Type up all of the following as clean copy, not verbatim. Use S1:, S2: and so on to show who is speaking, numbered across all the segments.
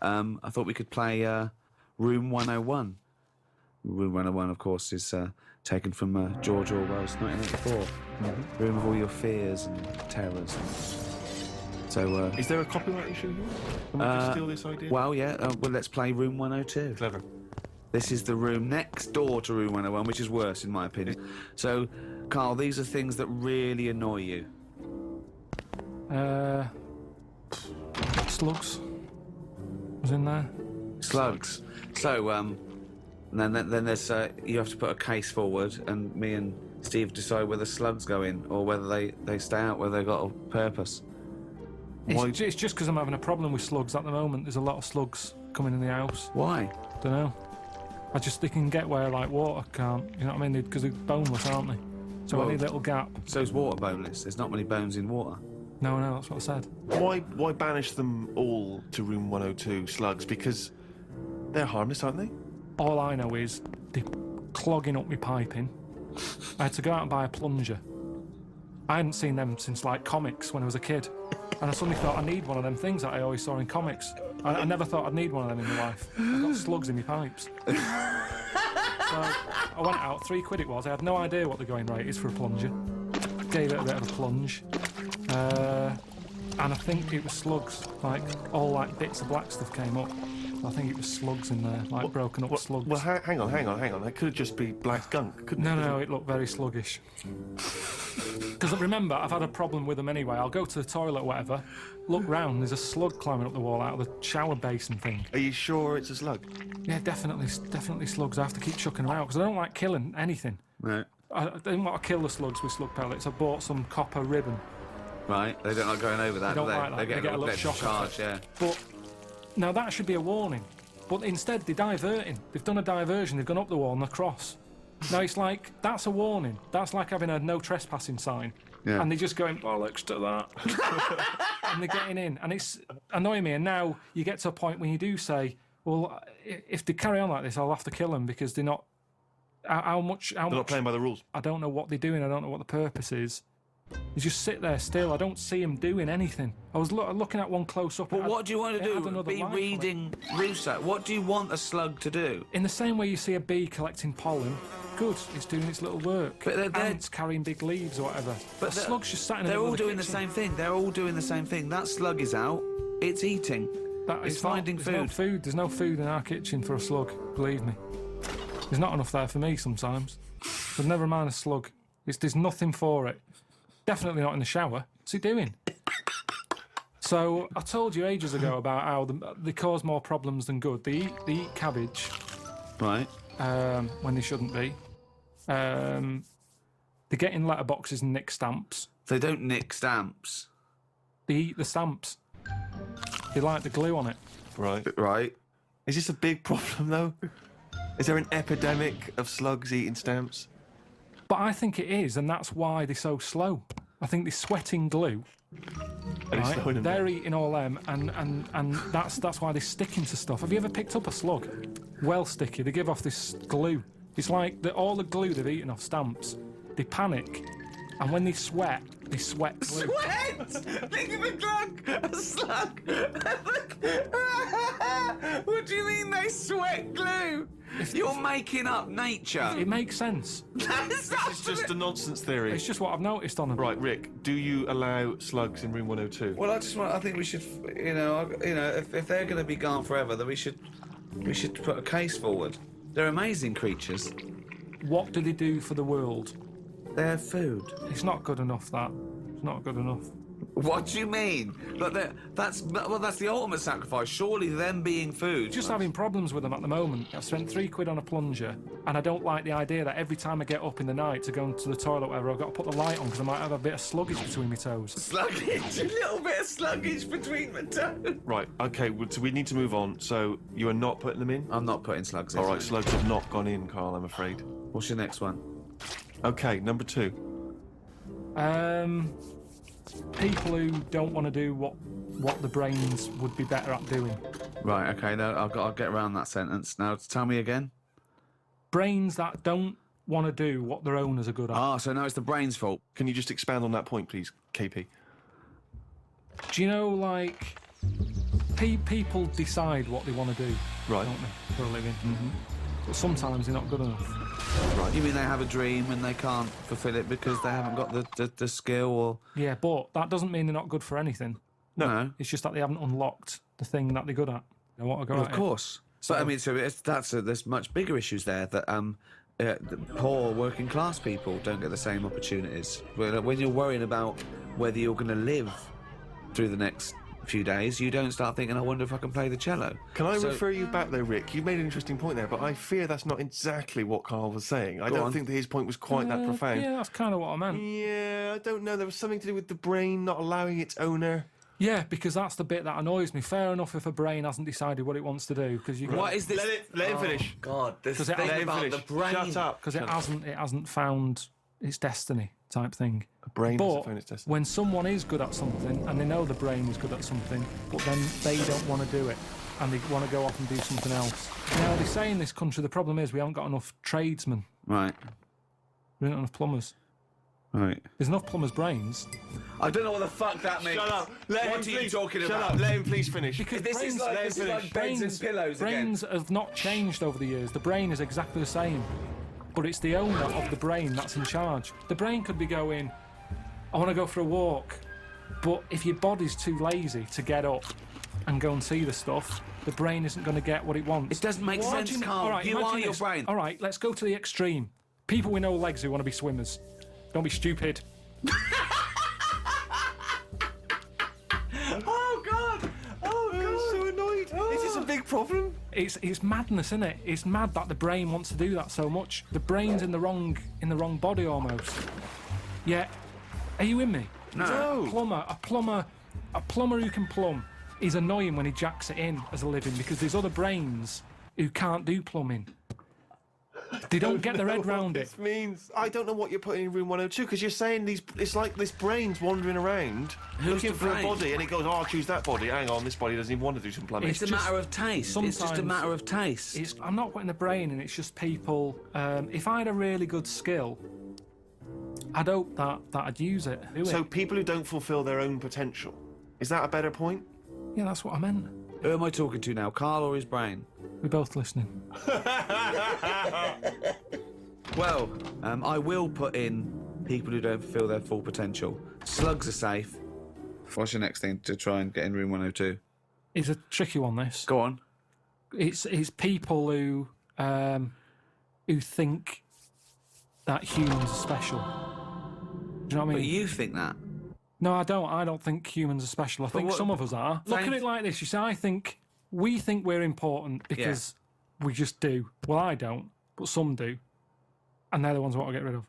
S1: I thought we could play Room 101. Room 101, of course, is taken from George Orwell's 1984. Room of all your fears and terrors. So,
S2: is there a copyright issue here? Can we just steal this idea?
S1: Well, yeah. Well, let's play Room 102.
S2: Clever.
S1: This is the room next door to Room 101, which is worse, in my opinion. So, Carl, these are things that really annoy you.
S3: Slugs was in there.
S1: Slugs. So, then there's you have to put a case forward, and me and Steve decide whether slugs go in or whether they stay out, whether they've got a purpose.
S3: It's just because I'm having a problem with slugs at the moment. There's a lot of slugs coming in the house.
S1: Why?
S3: Don't know. They can get where like water can't. You know what I mean? Because they're boneless, aren't they? So I need a little gap.
S1: So is water boneless? There's not many bones in water.
S3: No, that's what I said.
S2: Why banish them all to Room 102, slugs? Because they're harmless, aren't they?
S3: All I know is they're clogging up my piping. I had to go out and buy a plunger. I hadn't seen them since like comics when I was a kid. And I suddenly thought I need one of them things that I always saw in comics. I never thought I'd need one of them in my life. I've got slugs in my pipes. So I went out, £3 it was. I had no idea what the going rate is for a plunger. Gave it a bit of a plunge. And I think it was slugs. Like, all like bits of black stuff came up. I think it was slugs in there, like broken up slugs.
S2: Well, hang on. That could just be black gunk, couldn't it?
S3: No, it looked very sluggish. Because remember, I've had a problem with them anyway. I'll go to the toilet or whatever, look round, there's a slug climbing up the wall out of the shower basin thing.
S2: Are you sure it's a slug?
S3: Yeah, definitely slugs. I have to keep chucking them out because I don't like killing anything.
S1: Right.
S3: I didn't want to kill the slugs with slug pellets. I bought some copper ribbon.
S1: Right. They don't like going over that,
S3: They don't
S1: do they?
S3: like that. They get a little shock
S1: charge, yeah.
S3: But now that should be a warning. But instead, they're diverting. They've done a diversion. They've gone up the wall and across. Now it's like, that's a warning. That's like having a no trespassing sign.
S1: Yeah.
S3: And they're just going, bollocks to that. And they're getting in. And it's annoying me. And now you get to a point when you do say, well, if they carry on like this, I'll have to kill them because they're not... They're
S2: not playing by the rules.
S3: I don't know what they're doing. I don't know what the purpose is. You just sit there still. I don't see him doing anything. I was looking at one close up.
S1: But what do you want to do? Be reading Rousseau. What do you want a slug to do?
S3: In the same way you see a bee collecting pollen, good, it's doing its little work.
S1: But
S3: ants carrying big leaves or whatever. But the slug's just sat in the
S1: They're
S3: middle
S1: all
S3: of the
S1: doing the
S3: kitchen.
S1: same thing. They're all doing the same thing. That slug is out. It's eating. It's finding food.
S3: There's no food. There's no food in our kitchen for a slug, believe me. There's not enough there for me sometimes. But never mind a slug. There's nothing for it. Definitely not in the shower. What's he doing? So I told you ages ago about how they cause more problems than good. They eat cabbage,
S1: Right.
S3: when they shouldn't be. They get in letterboxes and nick stamps.
S1: They don't nick stamps.
S3: They eat the stamps. They like the glue on it.
S2: Right.
S1: Right.
S2: Is this a big problem, though? Is there an epidemic of slugs eating stamps?
S3: But I think it is, and that's why they're so slow. I think they're sweating glue. Right?
S2: Slowing them
S3: They're
S2: down.
S3: eating all them, and that's why they're sticking to stuff. Have you ever picked up a slug? Well sticky. They give off this glue. It's like all the glue they've eaten off stamps. They panic, and when they sweat glue.
S1: Sweat! Think of a slug! What do you mean they sweat glue? You're making up nature.
S3: It makes sense.
S1: That's
S2: It's just a nonsense theory.
S3: It's just what I've noticed on them.
S2: Right, Rick, do you allow slugs in Room 102?
S1: Well, I think we should, if they're going to be gone forever, then we should put a case forward. They're amazing creatures.
S3: What do they do for the world?
S1: They're food.
S3: It's not good enough, that. It's not good enough.
S1: What do you mean? But that's the ultimate sacrifice. Surely them being food.
S3: Just having problems with them at the moment. I've spent £3 on a plunger, and I don't like the idea that every time I get up in the night to go into the toilet or whatever, I've got to put the light on because I might have a bit of sluggage between my toes.
S1: Sluggish, a little bit of sluggish between the toes.
S2: Right, okay, so we need to move on. So you are not putting them in?
S1: I'm not putting slugs in.
S2: All right, slugs have not gone in, Carl, I'm afraid.
S1: What's your next one?
S2: Okay, number 2.
S3: People who don't want to do what the brains would be better at doing.
S1: Right, okay, no, I'll get around that sentence. Now, tell me again.
S3: Brains that don't want to do what their owners are good at.
S1: Ah, so now it's the brain's fault.
S2: Can you just expand on that point, please, KP?
S3: Do you know, like, People decide what they want to do,
S2: Right.
S3: don't they, for a living? But sometimes they're not good enough.
S2: Right.
S1: You mean they have a dream and they can't fulfil it because they haven't got the skill or...
S3: Yeah, but that doesn't mean they're not good for anything.
S1: No.
S3: It's just that they haven't unlocked the thing that they're good at. They want to go
S1: Well,
S3: at
S1: of course. But I mean, there's much bigger issues there that the poor working class people don't get the same opportunities. When you're worrying about whether you're going to live through the next few days, you don't start thinking, I wonder if I can play the cello.
S2: Can I refer you back though, Rick? You made an interesting point there, but I fear that's not exactly what Carl was saying. I don't think that his point was quite that profound.
S3: Yeah, that's kind of what I meant.
S2: Yeah, I don't know. There was something to do with the brain not allowing its owner.
S3: Yeah, because that's the bit that annoys me. Fair enough if a brain hasn't decided what it wants to do, because you
S1: What is this?
S2: Let him finish.
S1: God, this
S3: 'Cause it
S1: thing
S3: hasn't-
S1: about the
S2: Finish.
S1: brain.
S2: Shut up.
S3: because it hasn't found its destiny type thing.
S2: A brain
S3: But
S2: hasn't found its destiny.
S3: when someone is good at something and they know the brain is good at something, but then they don't want to do it and they want to go off and do something else. Now they say in this country the problem is we haven't got enough tradesmen.
S1: Right,
S3: We don't have enough plumbers.
S1: right.
S3: There's enough plumbers' brains.
S1: I don't know what the fuck that means.
S2: Shut up. Let
S1: What
S2: him
S1: are you talking
S2: Shut
S1: about?
S2: up. Let him please finish.
S3: Because
S1: This is
S3: brains-
S1: like beds and pillows
S3: brains have not changed over the years. The brain is exactly the same, but it's the owner of the brain that's in charge. The brain could be going, I want to go for a walk, but if your body's too lazy to get up and go and see the stuff, the brain isn't going to get what it wants.
S1: It doesn't make sense, Carl.
S3: All right,
S1: You
S3: imagine
S1: are your
S3: this.
S1: brain.
S3: All right, let's go to the extreme. People with no legs who want to be swimmers. Don't be stupid.
S2: Oh God! Oh God! I'm so annoyed. Is this a big problem?
S3: It's madness, isn't it? It's mad that the brain wants to do that so much. The brain's in the wrong body almost. Yeah, are you in me?
S2: No.
S3: A plumber who can plumb is annoying when he jacks it in as a living because there's other brains who can't do plumbing. They don't get their head round it.
S2: This means I don't know what you're putting in room 102 because you're saying it's like this brain's wandering around
S1: Who's
S2: looking
S1: the
S2: for a
S1: brain?
S2: body and it goes, oh, I'll choose that body. Hang on, this body doesn't even want to do some plumbing.
S1: It's a
S3: just-
S1: matter of taste. It's just a
S3: sometimes
S1: matter of taste.
S3: I'm not putting the brain in. It's just people. If I had a really good skill, I'd hope that I'd use it. Do
S2: So
S3: it.
S2: people who don't fulfil their own potential. Is that a better point?
S3: Yeah, that's what I meant.
S1: Who am I talking to now, Carl or his brain?
S3: We're both listening.
S1: Well, I will put in people who don't fulfil their full potential. Slugs are safe. What's your next thing to try and get in room 102?
S3: It's a tricky one. This.
S1: Go on.
S3: It's people who think that humans are special. Do you know what I
S1: But
S3: mean?
S1: you think that.
S3: No, I don't. I don't think humans are special. I think
S1: what-
S3: some of us are. Look at
S1: Same-
S3: it like this. You see, we think we're important because we just do. Well, I don't, but some do. And they're the ones I want to get rid of.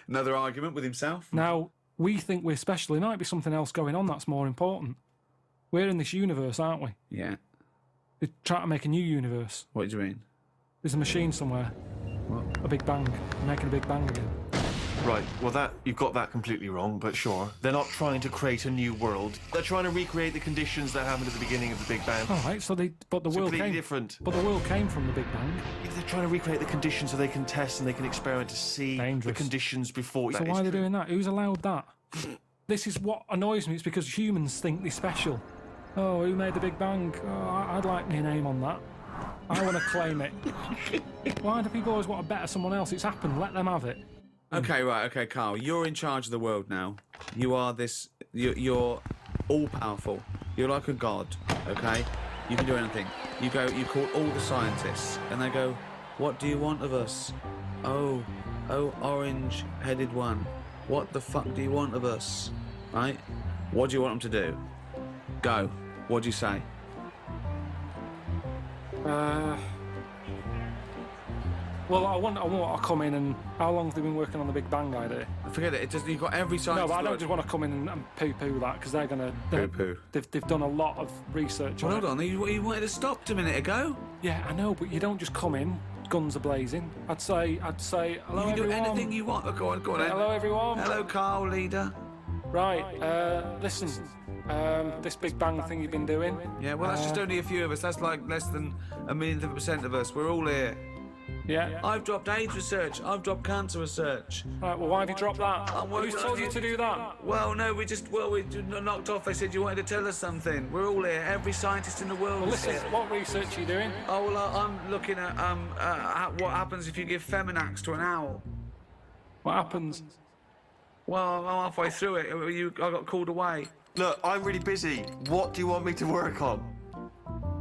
S1: Another argument with himself.
S3: Now, we think we're special. There might be something else going on that's more important. We're in this universe, aren't we?
S1: Yeah.
S3: They're trying to make a new universe.
S1: What do you mean?
S3: There's a machine somewhere.
S1: What?
S3: A big bang. They're making a big bang again.
S2: Right, well, you've got that completely wrong, but sure. They're not trying to create a new world. They're trying to recreate the conditions that happened at the beginning of the Big Bang.
S3: All right, but the world
S2: completely
S3: came.
S2: different.
S3: But the world came from the Big Bang.
S2: If they're trying to recreate the conditions so they can test and they can experiment to see
S3: Dangerous.
S2: the conditions before.
S3: So
S2: That
S3: why
S2: is
S3: are they
S2: true.
S3: doing that? Who's allowed that? This is what annoys me. It's because humans think they're special. Oh, who made the Big Bang? Oh, I'd like my name on that. I want to claim it. Why do people always want to better someone else? It's happened. Let them have it.
S1: Okay, right, okay, Carl. You're in charge of the world now. You are this. You're all powerful. You're like a god, okay? You can do anything. You call all the scientists, and they go, "What do you want of us?" Oh, orange-headed one. What the fuck do you want of us? Right? What do you want them to do? Go. What do you say?
S3: Well, I want to come in and... How long have they been working on the Big Bang idea?
S1: Forget it. You've got every scientist.
S3: No, but I don't
S1: world-
S3: just want to come in and poo-poo that, because they're going to...
S1: Poo-poo.
S3: They've done a lot of research on
S1: Well, hold
S3: it.
S1: on. You wanted to stop a minute ago.
S3: Yeah, I know, but you don't just come in, guns are blazing. I'd say, hello,
S1: You can do
S3: everyone.
S1: anything you want. Go on, then.
S3: Hello, everyone.
S1: Hello, Carl, leader.
S3: Right, listen, this Big Bang thing you've been doing.
S1: Yeah, well, that's just only a few of us. That's like less than 1,000,000% of us. We're all here.
S3: Yeah.
S1: I've dropped AIDS research. I've dropped cancer research.
S3: Right, well, why have you dropped that?
S1: working
S3: Who's told you to do that?
S1: Well, no, we knocked off. They said you wanted to tell us something. We're all here. Every scientist in the world
S3: Well,
S1: is
S3: listen,
S1: here.
S3: what research are you doing?
S1: Oh, well, I'm looking at what happens if you give FEMINAX to an owl.
S3: What happens?
S1: Well, I'm halfway through it. I got called away.
S2: Look, I'm really busy. What do you want me to work on?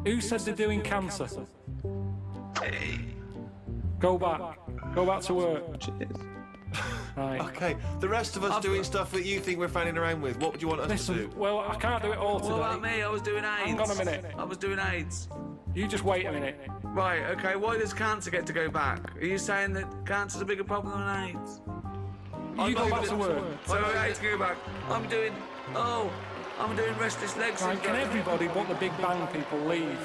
S3: Who said they're doing cancer? Go back. Go back to work.
S1: Cheers.
S3: Right.
S2: Okay, the rest of us doing stuff that you think we're fanning around with, what would you want us to
S3: Listen,
S2: do?
S3: well, I can't do it all today.
S1: What about me? I was doing AIDS.
S3: Hang on a minute.
S1: I was doing AIDS.
S3: You just wait a minute.
S1: Right, okay, why does cancer get to go back? Are you saying that cancer's a bigger problem than AIDS?
S3: You go back to work.
S1: So AIDS go back. I'm doing restless legs
S3: Right,
S1: syndrome.
S3: can everybody but the Big Bang people leave?